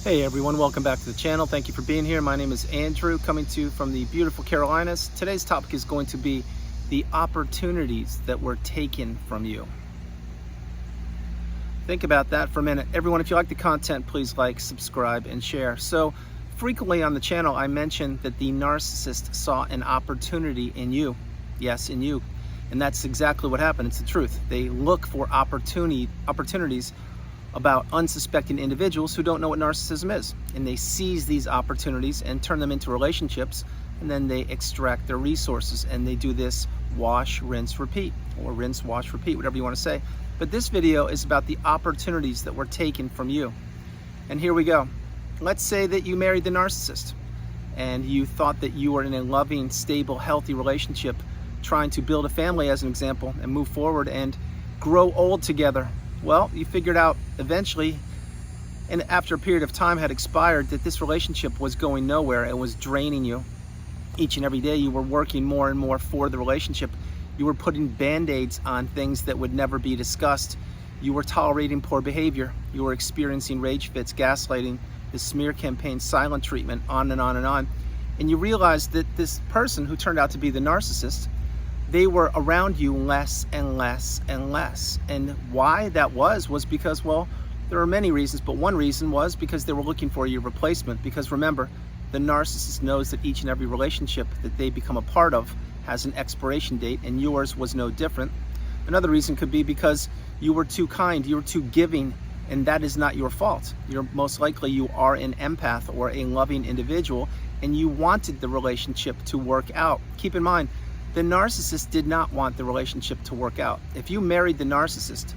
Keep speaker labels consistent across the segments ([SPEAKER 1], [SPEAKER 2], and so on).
[SPEAKER 1] Hey everyone, welcome back to the channel. Thank you for being here. My name is Andrew, coming to you from the beautiful Carolinas. Today's topic is going to be the opportunities that were taken from you. Think about that for a minute. Everyone, if you like the content, please like, subscribe, and share. So frequently on the channel, I mention that the narcissist saw an opportunity in you. Yes, in you. And that's exactly what happened. It's the truth. They look for opportunities about unsuspecting individuals who don't know what narcissism is. And they seize these opportunities and turn them into relationships, and then they extract their resources, and they do this wash, rinse, repeat, or rinse, wash, repeat, whatever you want to say. But this video is about the opportunities that were taken from you. And here we go. Let's say that you married the narcissist, and you thought that you were in a loving, stable, healthy relationship, trying to build a family as an example, and move forward and grow old together. Well, you figured out eventually, and after a period of time had expired, that this relationship was going nowhere and was draining you. Each and every day you were working more and more for the relationship. You were putting band-aids on things that would never be discussed. You were tolerating poor behavior. You were experiencing rage fits, gaslighting, the smear campaign, silent treatment, on and on and on. And you realized that this person who turned out to be the narcissist, they were around you less and less and less. And why that was because, well, there are many reasons, but one reason was because they were looking for your replacement. Because remember, the narcissist knows that each and every relationship that they become a part of has an expiration date, and yours was no different. Another reason could be because you were too kind, you were too giving, and that is not your fault. You're most likely you are an empath or a loving individual, and you wanted the relationship to work out. Keep in mind, the narcissist did not want the relationship to work out. If you married the narcissist,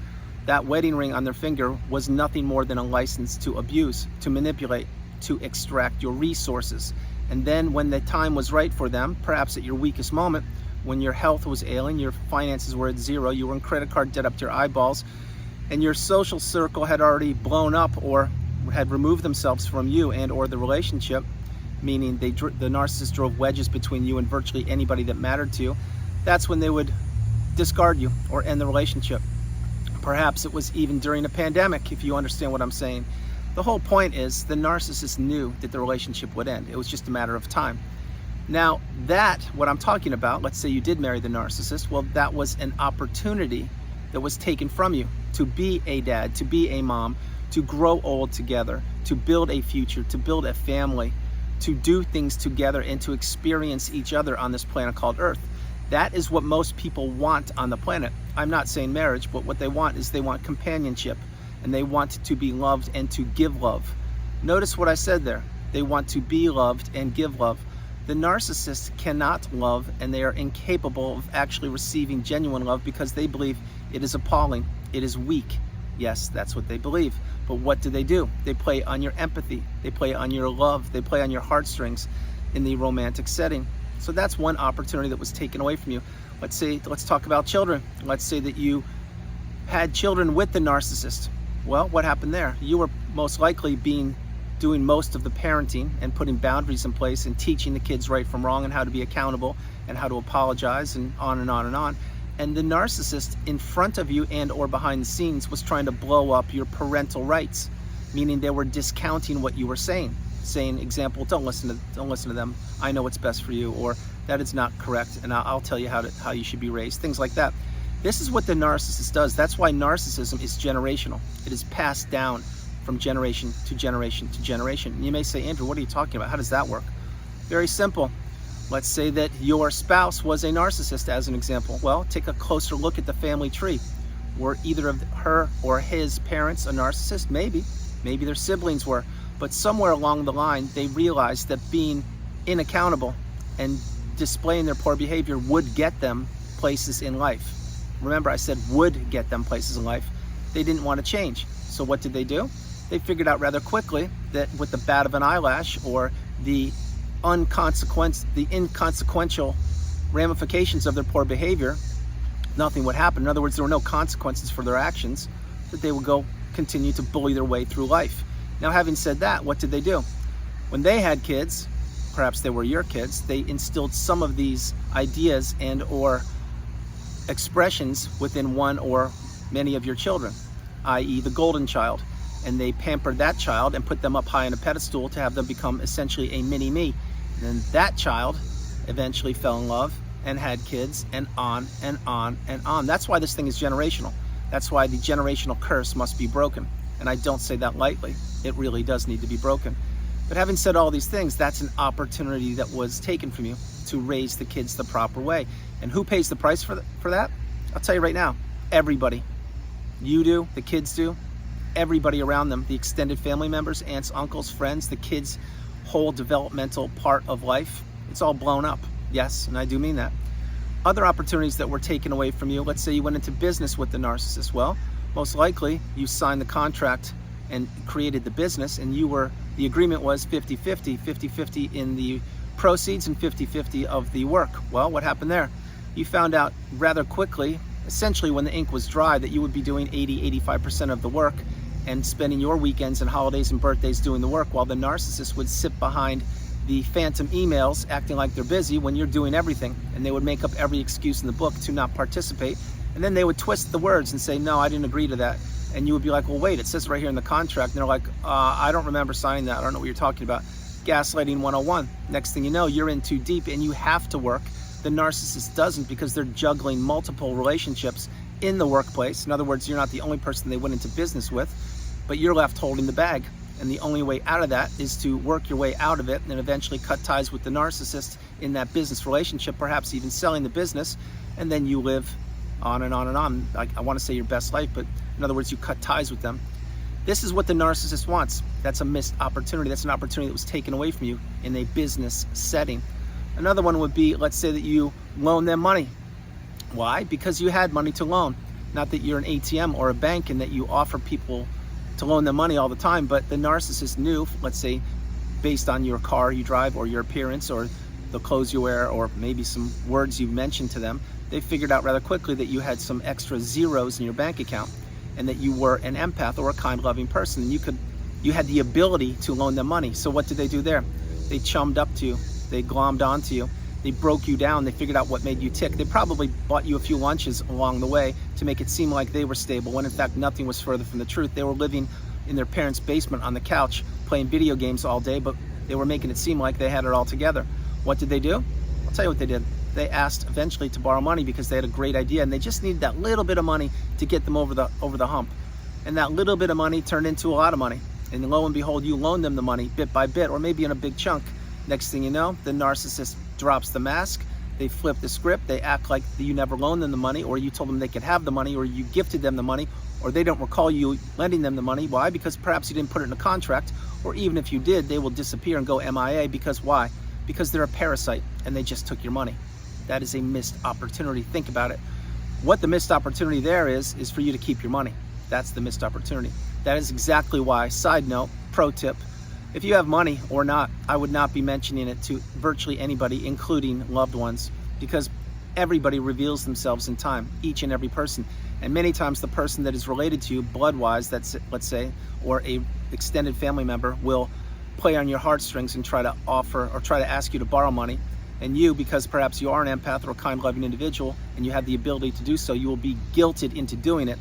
[SPEAKER 1] that wedding ring on their finger was nothing more than a license to abuse, to manipulate, to extract your resources. And then when the time was right for them, perhaps at your weakest moment, when your health was ailing, your finances were at zero, you were in credit card debt up to your eyeballs, and your social circle had already blown up or had removed themselves from you and or the relationship, meaning the narcissist drove wedges between you and virtually anybody that mattered to you, that's when they would discard you or end the relationship. Perhaps it was even during a pandemic, if you understand what I'm saying. The whole point is the narcissist knew that the relationship would end. It was just a matter of time. Now that, what I'm talking about, let's say you did marry the narcissist, well, that was an opportunity that was taken from you to be a dad, to be a mom, to grow old together, to build a future, to build a family, to do things together and to experience each other on this planet called Earth. That is what most people want on the planet. I'm not saying marriage, but what they want is they want companionship, and they want to be loved and to give love. Notice what I said there. They want to be loved and give love. The narcissist cannot love, and they are incapable of actually receiving genuine love because they believe it is appalling, it is weak. Yes, that's what they believe. But what do? They play on your empathy. They play on your love. They play on your heartstrings in the romantic setting. So that's one opportunity that was taken away from you. Let's talk about children. Let's say that you had children with the narcissist. Well, what happened there? You were most likely doing most of the parenting and putting boundaries in place and teaching the kids right from wrong and how to be accountable and how to apologize and on and on and on. And the narcissist in front of you and or behind the scenes was trying to blow up your parental rights, meaning they were discounting what you were saying. Example, don't listen to them. I know what's best for you, or that is not correct, and I'll tell you how you should be raised. Things like that. This is what the narcissist does. That's why narcissism is generational. It is passed down from generation to generation to generation. And you may say, Andrew, what are you talking about? How does that work? Very simple. Let's say that your spouse was a narcissist as an example. Well, take a closer look at the family tree. Were either of her or his parents a narcissist? Maybe their siblings were. But somewhere along the line, they realized that being inaccountable and displaying their poor behavior would get them places in life. Remember, I said would get them places in life. They didn't want to change. So what did? They figured out rather quickly that with the bat of an eyelash or the inconsequential ramifications of their poor behavior, nothing would happen. In other words, there were no consequences for their actions, that they would continue to bully their way through life. Now, having said that, what did they do? When they had kids, perhaps they were your kids, they instilled some of these ideas and or expressions within one or many of your children, i.e. the golden child. and they pampered that child and put them up high on a pedestal to have them become essentially a mini me. And then that child eventually fell in love and had kids, and on and on and on. That's why this thing is generational. That's why the generational curse must be broken. And I don't say that lightly. It really does need to be broken. But having said all these things, that's an opportunity that was taken from you to raise the kids the proper way. And who pays the price for that? I'll tell you right now, everybody. You do, the kids do, everybody around them, the extended family members, aunts, uncles, friends, the kids' whole developmental part of life. It's all blown up. Yes, and I do mean that. Other opportunities that were taken away from you, let's say you went into business with the narcissist. Well, most likely you signed the contract and created the business, and the agreement was 50-50, 50-50 in the proceeds and 50-50 of the work. Well, what happened there? You found out rather quickly, essentially when the ink was dry, that you would be doing 80-85% of the work and spending your weekends and holidays and birthdays doing the work, while the narcissist would sit behind the phantom emails acting like they're busy when you're doing everything. And they would make up every excuse in the book to not participate. And then they would twist the words and say, no, I didn't agree to that. And you would be like, well, wait, it says right here in the contract. And they're like, I don't remember signing that. I don't know what you're talking about. Gaslighting 101. Next thing you know, you're in too deep and you have to work. The narcissist doesn't, because they're juggling multiple relationships in the workplace. In other words, you're not the only person they went into business with, but you're left holding the bag. And the only way out of that is to work your way out of it and eventually cut ties with the narcissist in that business relationship, perhaps even selling the business, and then you live on and on and on. I want to say your best life, but in other words, you cut ties with them. This is what the narcissist wants. That's a missed opportunity. That's an opportunity that was taken away from you in a business setting. Another one would be, let's say that you loan them money. Why? Because you had money to loan. Not that you're an ATM or a bank and that you offer people to loan them money all the time, but the narcissist knew, let's say, based on your car you drive or your appearance or the clothes you wear or maybe some words you mentioned to them, they figured out rather quickly that you had some extra zeros in your bank account and that you were an empath or a kind, loving person, and you had the ability to loan them money. So what did they do there? They chummed up to you. They glommed onto you. They broke you down. They figured out what made you tick. They probably bought you a few lunches along the way to make it seem like they were stable, when in fact nothing was further from the truth. They were living in their parents' basement on the couch playing video games all day, but they were making it seem like they had it all together. What did they do? I'll tell you what they did. They asked eventually to borrow money because they had a great idea and they just needed that little bit of money to get them over the hump. And that little bit of money turned into a lot of money. And lo and behold, you loaned them the money bit by bit, or maybe in a big chunk. Next thing you know, the narcissist drops the mask. They flip the script. They act like you never loaned them the money, or you told them they could have the money, or you gifted them the money, or they don't recall you lending them the money. Why? Because perhaps you didn't put it in a contract, or even if you did, they will disappear and go MIA. Because why? Because they're a parasite and they just took your money. That is a missed opportunity. Think about it. What the missed opportunity there is for you to keep your money. That's the missed opportunity. That is exactly why, side note, pro tip, if you have money or not, I would not be mentioning it to virtually anybody, including loved ones, because everybody reveals themselves in time, each and every person. And many times the person that is related to you blood-wise, that's, let's say, or a extended family member, will play on your heartstrings and try to offer or try to ask you to borrow money. And you, because perhaps you are an empath or a kind, loving individual and you have the ability to do so, you will be guilted into doing it.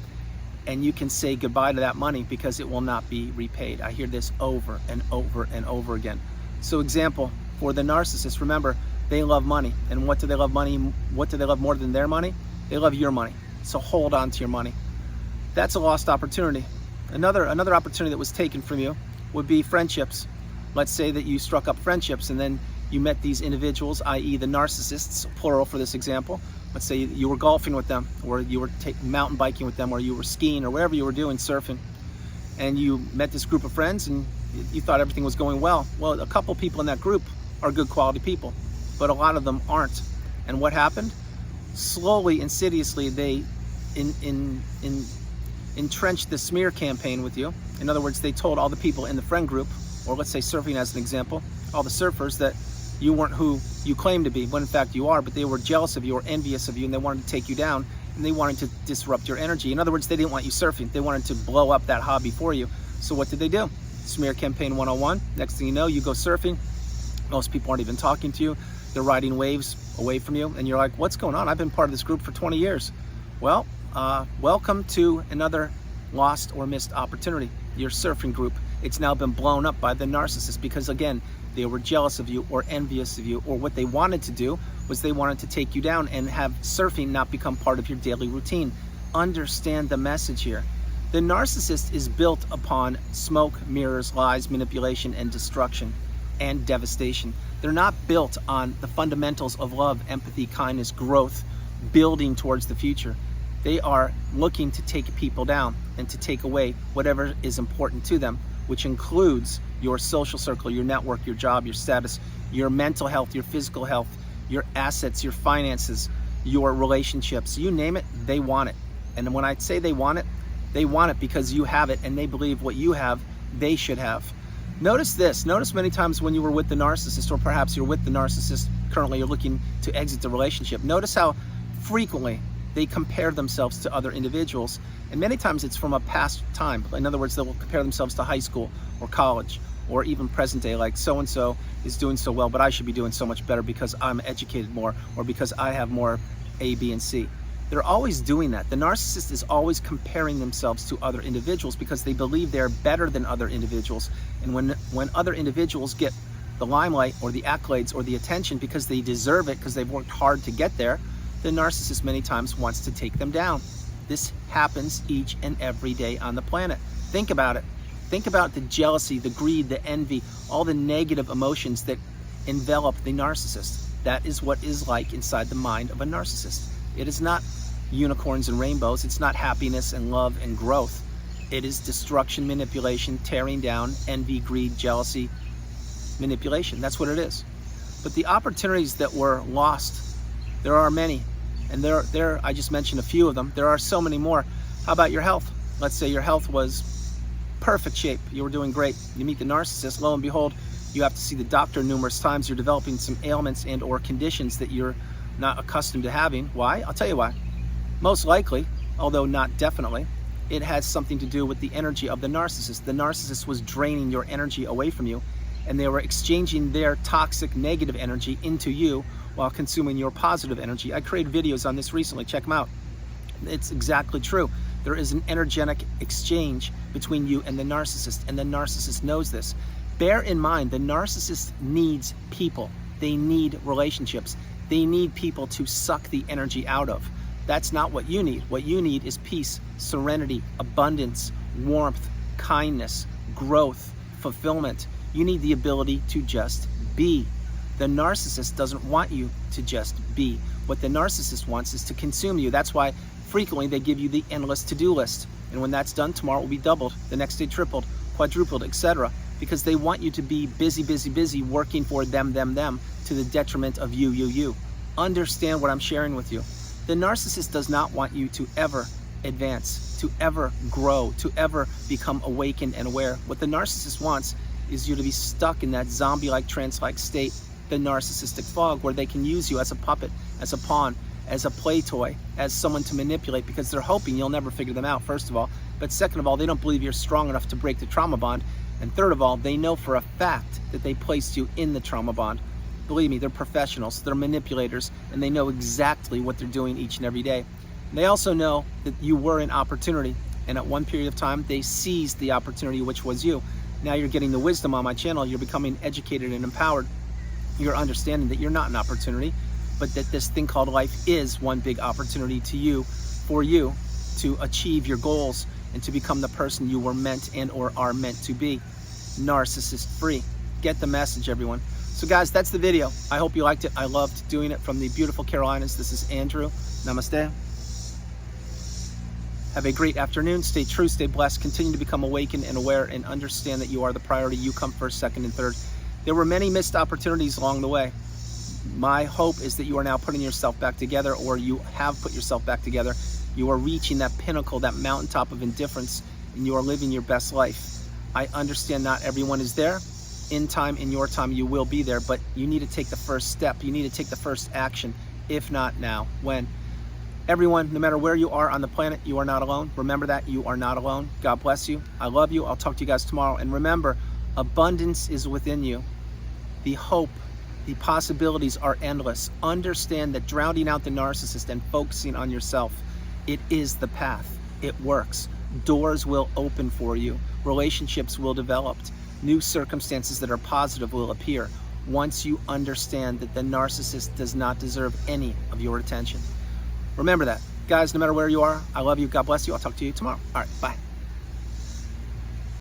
[SPEAKER 1] And you can say goodbye to that money because it will not be repaid. I hear this over and over and over again. So example, for the narcissist, remember, they love money. And what do they love money? What do they love more than their money? They love your money. So hold on to your money. That's a lost opportunity. Another opportunity that was taken from you would be friendships. Let's say that you struck up friendships and then you met these individuals, i.e. the narcissists, plural for this example. Let's say you were golfing with them, or you were mountain biking with them, or you were skiing, or whatever you were doing, surfing. And you met this group of friends and you thought everything was going well. Well, a couple people in that group are good quality people, but a lot of them aren't. And what happened? Slowly, insidiously, they entrenched the smear campaign with you. In other words, they told all the people in the friend group, or let's say surfing as an example, all the surfers, that you weren't who you claimed to be, when in fact you are, but they were jealous of you or envious of you, and they wanted to take you down, and they wanted to disrupt your energy. In other words, they didn't want you surfing. They wanted to blow up that hobby for you. So what did they do? Smear campaign 101. Next thing you know, you go surfing. Most people aren't even talking to you. They're riding waves away from you, and you're like, what's going on? I've been part of this group for 20 years. Well, welcome to another lost or missed opportunity. your surfing group, it's now been blown up by the narcissist because, again, they were jealous of you or envious of you, or what they wanted to do was they wanted to take you down and have surfing not become part of your daily routine. Understand the message here. The narcissist is built upon smoke, mirrors, lies, manipulation, and destruction and devastation. They're not built on the fundamentals of love, empathy, kindness, growth, building towards the future. They are looking to take people down and to take away whatever is important to them, which includes your social circle, your network, your job, your status, your mental health, your physical health, your assets, your finances, your relationships, you name it, they want it. And when I say they want it because you have it, and they believe what you have, they should have. Notice this. Notice many times when you were with the narcissist, or perhaps you're with the narcissist currently, you're looking to exit the relationship. Notice how frequently they compare themselves to other individuals. And many times it's from a past time. In other words, they will compare themselves to high school or college or even present day, like so-and-so is doing so well, but I should be doing so much better because I'm educated more, or because I have more A, B, and C. They're always doing that. The narcissist is always comparing themselves to other individuals because they believe they're better than other individuals. And when other individuals get the limelight or the accolades or the attention because they deserve it, because they've worked hard to get there, the narcissist many times wants to take them down. This happens each and every day on the planet. Think about it. Think about the jealousy, the greed, the envy, all the negative emotions that envelop the narcissist. That is what is like inside the mind of a narcissist. It is not unicorns and rainbows. It's not happiness and love and growth. It is destruction, manipulation, tearing down, envy, greed, jealousy, manipulation. That's what it is. But the opportunities that were lost, there are many. And there, I just mentioned a few of them. There are so many more. How about your health? Let's say your health was perfect shape. You were doing great. You meet the narcissist, lo and behold, you have to see the doctor numerous times. You're developing some ailments and or conditions that you're not accustomed to having. Why? I'll tell you why. Most likely, although not definitely, it has something to do with the energy of the narcissist. The narcissist was draining your energy away from you, and they were exchanging their toxic negative energy into you while consuming your positive energy. I created videos on this recently. Check them out. It's exactly true. There is an energetic exchange between you and the narcissist, and the narcissist knows this. Bear in mind, the narcissist needs people. They need relationships. They need people to suck the energy out of. That's not what you need. What you need is peace, serenity, abundance, warmth, kindness, growth, fulfillment. You need the ability to just be. The narcissist doesn't want you to just be. What the narcissist wants is to consume you. That's why frequently they give you the endless to-do list. And when that's done, tomorrow will be doubled, the next day tripled, quadrupled, etc. Because they want you to be busy, busy, busy, working for them, to the detriment of you. Understand what I'm sharing with you. The narcissist does not want you to ever advance, to ever grow, to ever become awakened and aware. What the narcissist wants is you to be stuck in that zombie-like, trance-like state, the narcissistic fog, where they can use you as a puppet, as a pawn, as a play toy, as someone to manipulate, because they're hoping you'll never figure them out, first of all. But second of all, they don't believe you're strong enough to break the trauma bond. And third of all, they know for a fact that they placed you in the trauma bond. Believe me, they're professionals, they're manipulators, and they know exactly what they're doing each and every day. And they also know that you were an opportunity, and at one period of time, they seized the opportunity, which was you. Now you're getting the wisdom on my channel, you're becoming educated and empowered. You're understanding that you're not an opportunity, but that this thing called life is one big opportunity to you, for you to achieve your goals and to become the person you were meant and or are meant to be. Narcissist free. Get the message, everyone. So guys, that's the video. I hope you liked it. I loved doing it from the beautiful Carolinas. This is Andrew. Namaste. Have a great afternoon. Stay true, stay blessed. Continue to become awakened and aware, and understand that you are the priority. You come first, second, and third. There were many missed opportunities along the way. My hope is that you are now putting yourself back together, or you have put yourself back together. You are reaching that pinnacle, that mountaintop of indifference, and you are living your best life. I understand not everyone is there. In time, in your time, you will be there, but you need to take the first step. You need to take the first action. If not now, when? Everyone, no matter where you are on the planet, you are not alone. Remember that, you are not alone. God bless you. I love you. I'll talk to you guys tomorrow. And remember, abundance is within you. The hope, the possibilities are endless. Understand that drowning out the narcissist and focusing on yourself, it is the path. It works. Doors will open for you. Relationships will develop. New circumstances that are positive will appear once you understand that the narcissist does not deserve any of your attention. Remember that. Guys, no matter where you are, I love you. God bless you. I'll talk to you tomorrow. All right, bye.